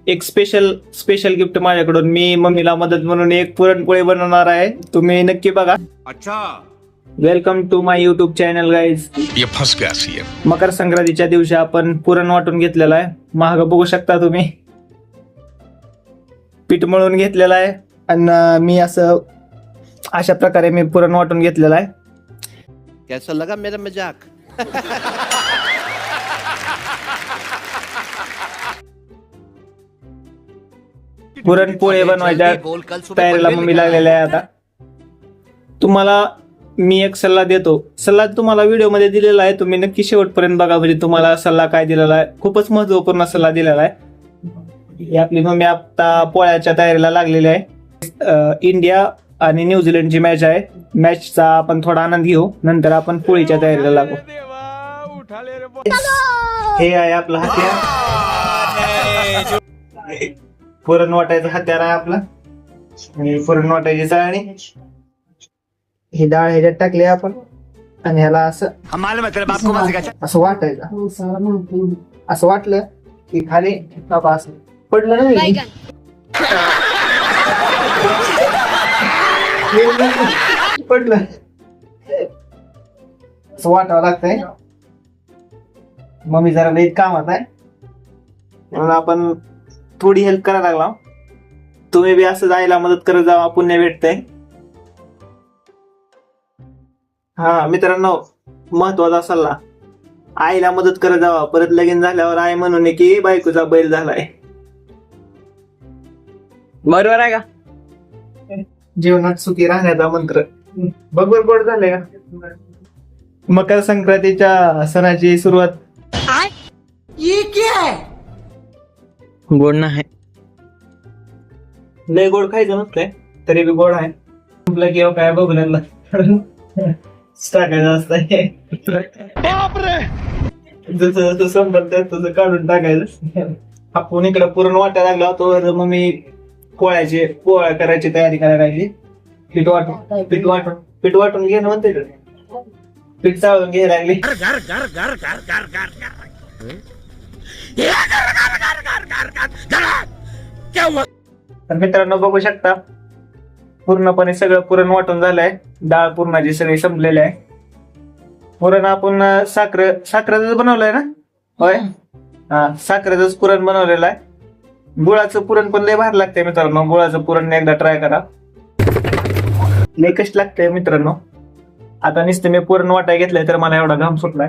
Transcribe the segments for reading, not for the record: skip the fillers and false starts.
एक special gift माझ्याकडून. मी मम्मीला मदत म्हणून एक पुरणपोळी बनवणार आहे, तुम्ही नक्की बघा. अच्छा, welcome to my YouTube channel guys. ये फंस गया सीएम. मकर संक्रांतीच्या दिवशी आपण पुरण वाटून घेतलेलं आहे. महाग बघू शकता तुम्ही, पीठ मळून घेतलेलं आहे आणि मी अशा प्रकारे मी पुरण वाटून घेतलेलं आहे. कैसा लगा मेरा मजाक? पुरणपोळी बनवायच्या तयारीला मम्मी लागलेल्या आहे. आता तुम्हाला मी एक सल्ला देतो. सल्ला तुम्हाला व्हिडिओ मध्ये दिलेला आहे, तुम्ही नक्की शेवटपर्यंत बघा. म्हणजे तुम्हाला सल्ला काय दिलेला आहे, खूपच महत्वपूर्ण सल्ला दिलेला आहे. ही आपली मम्मी आता पोळ्याच्या तयारीला लागलेली आहे. इंडिया आणि न्यूझीलंडची मॅच आहे. मॅचचा आपण थोडा आनंद घेऊ, नंतर आपण पोळीच्या तयारीला लागू. हे आहे आपलं हत्यार, पुरण वाटायचं हत्यार आहे आपलं. आणि पुरण वाटायची चाळणी. ही डाळ ह्याच्यात टाकली आपण आणि ह्याला असं असं वाटायचं. असं वाटलं की खाली असं पडलं ना, पडलं असं वाटावं लागतंय. मम्मी जरा लई कामात आहे म्हणून आपण थोडी हेल्प करायला लागला. तुम्ही बी असं जायला मदत करत जावा, पुण्य भेटतंय. हा मित्रांनो, महत्वाचा सल्ला, आईला मदत करत जावा. परत लगीन झाल्यावर आई म्हणून की बायकोचा बैल झालाय. बरोबर आहे का? जीवनात सुखी राहण्याचा मंत्र. बरोबर गोड झाले का? मकर संक्रांतीच्या सणाची सुरुवात. गोड नाही, लय गोड खायचं नसतंय, तरी बी गोड आहे. तुला किंवा काय बघून टाकायचं असतंय. जसं जसं संबंध तुझं काढून टाकायचं. आपण इकडं पुरण वाटायला लागला तर मग मी पोळ्या करायची तयारी करायला लागली. पीठ वाटून घे म्हणते, पीठ चाळून घ्यायला लागली. तर मित्रांनो बघू शकता, पूर्णपणे सगळं पुरण वाटून झालंय. डाळ पुरणाची सगळी संपलेली आहे. पुरण आपण साखरेच बनवलंय ना? होय, हा, साखरेच पुरण बनवलेलं आहे. गुळाचं पुरण पण लय भारी लागतंय मित्रांनो. गुळाचं पुरण एकदा ट्राय करा, लय कष्ट लागतंय मित्रांनो. आता नुसतं मी पुरण वाटाय घेतलंय तर मला एवढा घाम सुटलाय.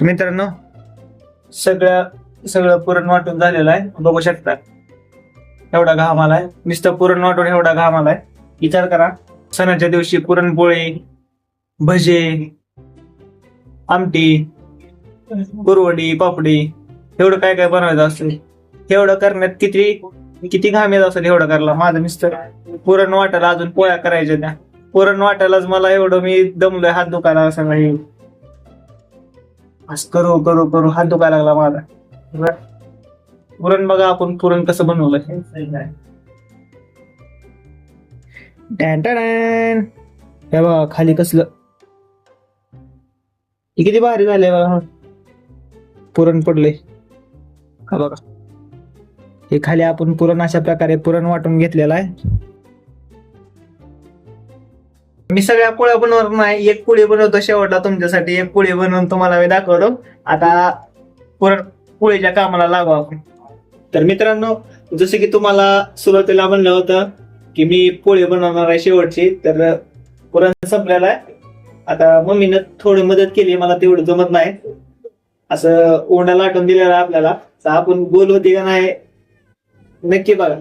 मित्रांनो सगळं पुरण वाटून झालेलं आहे. बघू शकता एवढा घाम आलाय. नुसतं पुरण वाटून एवढा घाम आलाय. विचार करा, सणाच्या दिवशी पुरणपोळी, भजे, आमटी, कुरवडी, पापडी, एवढं काय काय बनवायचं असतं. एवढं करण्यात किती घाम येत असेल एवढं करायला. माझं नुसतं पुरण वाटायला अजून पोळ्या करायच्या. त्या पुरण वाटायलाच मला एवढं मी दमलोय, हात दुखायला असं काही. असं करू करू करू हात दुखायला लागला माझा. पुरण बघा आपण पुरण कसं बनवलंय. हे बघा खाली कसलं, किती भारी झालंय बघा. पुरण पडलंय का बघा. हे खाली आपण पुरण अशा प्रकारे पुरण वाटून घेतलेलं आहे. मी सगळ्या पोळ्या बनवणार नाही, एक पोळी बनवतो शेवटला तुमच्यासाठी. एक पोळी बनवून तुम्हाला मी दाखवतो. आता पोळीच्या कामाला लागू आपण. तर मित्रांनो, जसं की तुम्हाला सुरुवातीला म्हणलं होतं की मी पोळी बनवणार आहे शेवटची, तर पुरण संपलेलं आहे. आता मम्मीनं थोडी मदत केली, मला तेवढं जमत नाही. असं ओंडा लाटून दिलेला आपल्याला. तर आपण गोल होती का नाही नक्की बघा.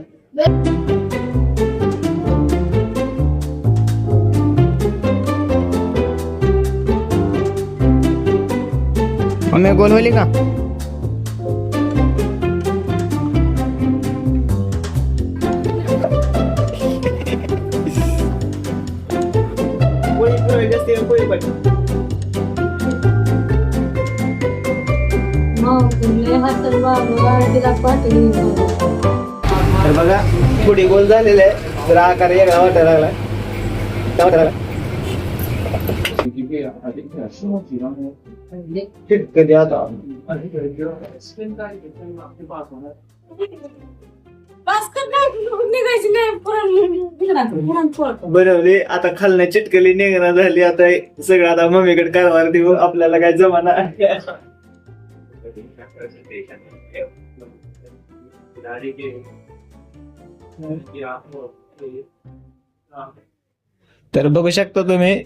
मम्मी गोल होली का? पोळी जास्ती पोळी पाहिजे. तर बघा थोडी गोल झालेली आहे, जरा आकार वेगळा वाटायला लागला. कधी आता बनवली आता खालनं चिटकली निघणं झाली आता सगळं आता मम्मीकडे कारभार देऊ आपल्याला काय जमाना तर बघू शकता तुम्ही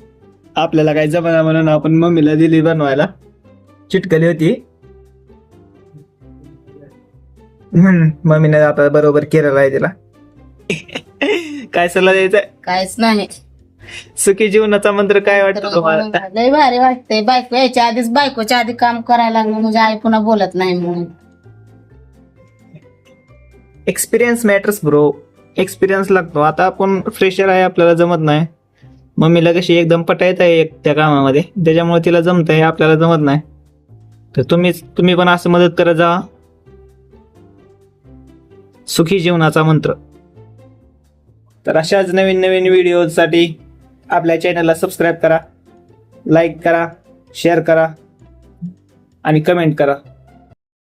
आपल्याला काय जमाना म्हणून आपण मम्मीला दिली बनवायला चिटकली होती मम्मीने आता बरोबर केलेला आहे तिला काय सल्ला द्यायचा काहीच नाही सुखी जीवनाचा मंत्र काय वाटतं तुम्हाला लय भारी वाटतंय बायको यायच्या आधीच बायकोच्या आधी काम करायला लागलं म्हणजे आई पुन्हा बोलत नाही म्हणून एक्सपिरियन्स मॅटर्स ब्रो एक्सपिरियन्स लागतो आता आपण फ्रेशर आहे आपल्याला जमत नाही मम्मीला कशी एकदम पटायत आहे त्या कामामध्ये त्याच्यामुळे तिला जमत आहे आपल्याला जमत नाही तर तुम्ही पण असं मदत करत जा सुखी जीवनाचा मंत्र तर अशाच नवीन नवीन व्हिडिओसाठी आपल्या चॅनलला सबस्क्राईब करा लाईक करा शेअर करा आणि कमेंट करा